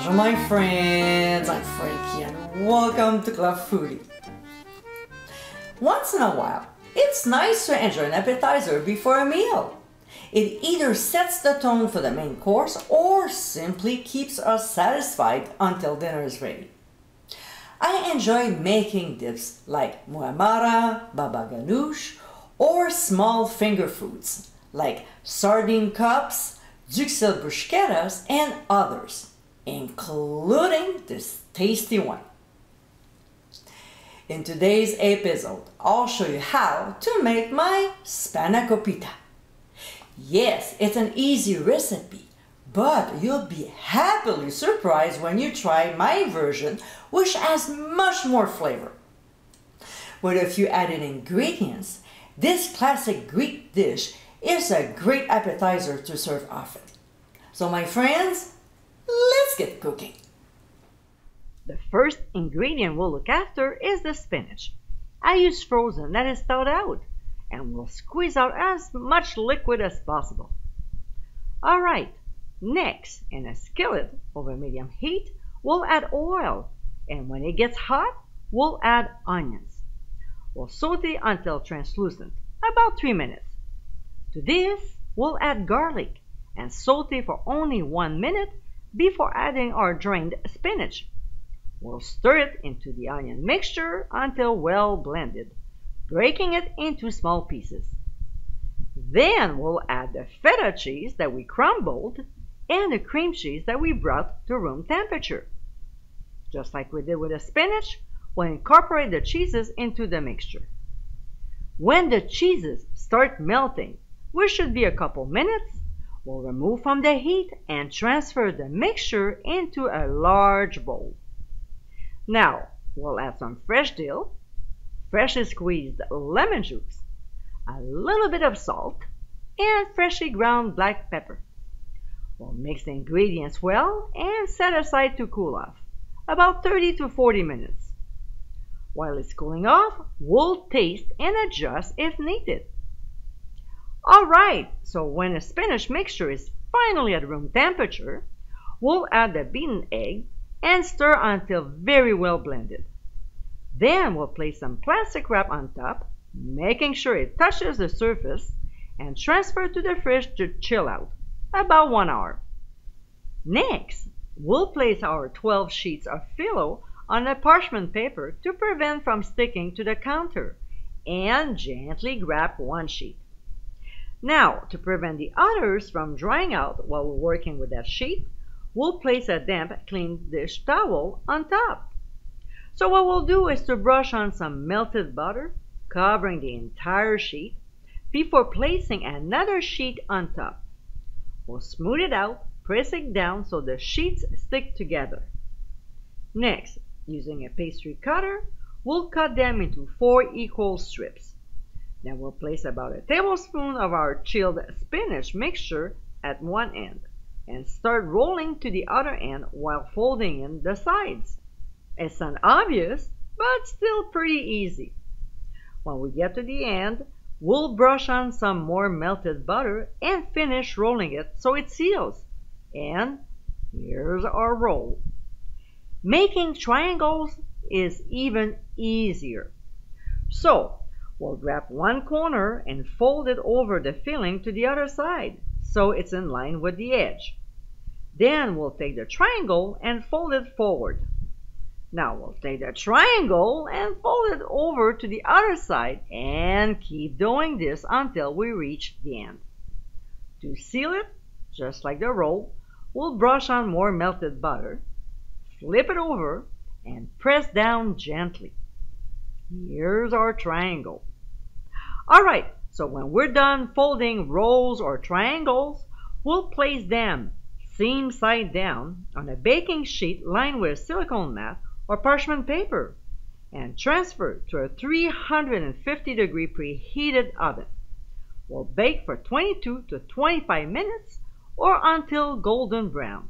Bonjour my friends, I'm Frankie and welcome to Club Foodie. Once in a while, it's nice to enjoy an appetizer before a meal. It either sets the tone for the main course or simply keeps us satisfied until dinner is ready. I enjoy making dips like muhammara, baba ganoush, or small finger foods like sardine cups, duxelles bruschettas, and others, including this tasty one. In today's episode, I'll show you how to make my Spanakopita. Yes, it's an easy recipe, but you'll be happily surprised when you try my version, which has much more flavor. With a few added ingredients, this classic Greek dish is a great appetizer to serve often. So my friends, let's get cooking. The first ingredient we'll look after is the spinach. I use frozen that is thawed out, and we'll squeeze out as much liquid as possible. Alright, next, in a skillet over medium heat, we'll add oil, and when it gets hot, we'll add onions. We'll saute until translucent, about 3 minutes. To this, we'll add garlic and saute for only 1 minute before adding our drained spinach. We'll stir it into the onion mixture until well blended, breaking it into small pieces. Then we'll add the feta cheese that we crumbled and the cream cheese that we brought to room temperature. Just like we did with the spinach, we'll incorporate the cheeses into the mixture. When the cheeses start melting, which should be a couple minutes, we'll remove from the heat and transfer the mixture into a large bowl. Now, we'll add some fresh dill, freshly squeezed lemon juice, a little bit of salt, and freshly ground black pepper. We'll mix the ingredients well and set aside to cool off, about 30 to 40 minutes. While it's cooling off, we'll taste and adjust if needed. Alright, so when the spinach mixture is finally at room temperature, we'll add the beaten egg and stir until very well blended. Then we'll place some plastic wrap on top, making sure it touches the surface, and transfer to the fridge to chill out, about 1 hour. Next, we'll place our 12 sheets of phyllo on a parchment paper to prevent from sticking to the counter, and gently grab one sheet. Now, to prevent the others from drying out while we're working with that sheet, we'll place a damp, clean dish towel on top. So what we'll do is to brush on some melted butter, covering the entire sheet, before placing another sheet on top. We'll smooth it out, pressing down so the sheets stick together. Next, using a pastry cutter, we'll cut them into 4 equal strips. Then we'll place about a tablespoon of our chilled spinach mixture at one end and start rolling to the other end while folding in the sides. It's not obvious, but still pretty easy. When we get to the end, we'll brush on some more melted butter and finish rolling it so it seals. And here's our roll. Making triangles is even easier. So, we'll grab one corner and fold it over the filling to the other side, so it's in line with the edge. Then we'll take the triangle and fold it forward. Now we'll take the triangle and fold it over to the other side and keep doing this until we reach the end. To seal it, just like the roll, we'll brush on more melted butter, flip it over, and press down gently. Here's our triangle. Alright, so when we're done folding rolls or triangles, we'll place them seam side down on a baking sheet lined with silicone mat or parchment paper and transfer to a 350-degree preheated oven. We'll bake for 22 to 25 minutes or until golden brown.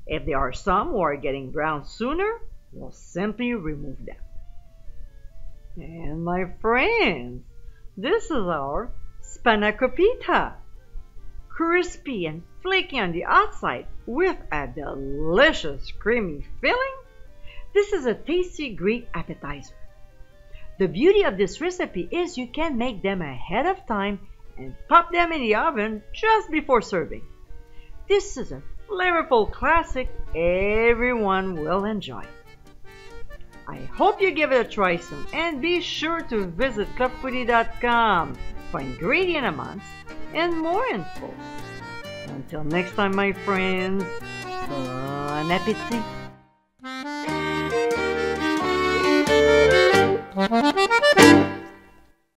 If there are some who are getting brown sooner, we'll simply remove them. And my friends, this is our Spanakopita. Crispy and flaky on the outside with a delicious creamy filling, this is a tasty Greek appetizer. The beauty of this recipe is you can make them ahead of time and pop them in the oven just before serving. This is a flavorful classic everyone will enjoy. I hope you give it a try soon, and be sure to visit clubfoodie.com for ingredient amounts and more info. Until next time, my friends, bon appétit!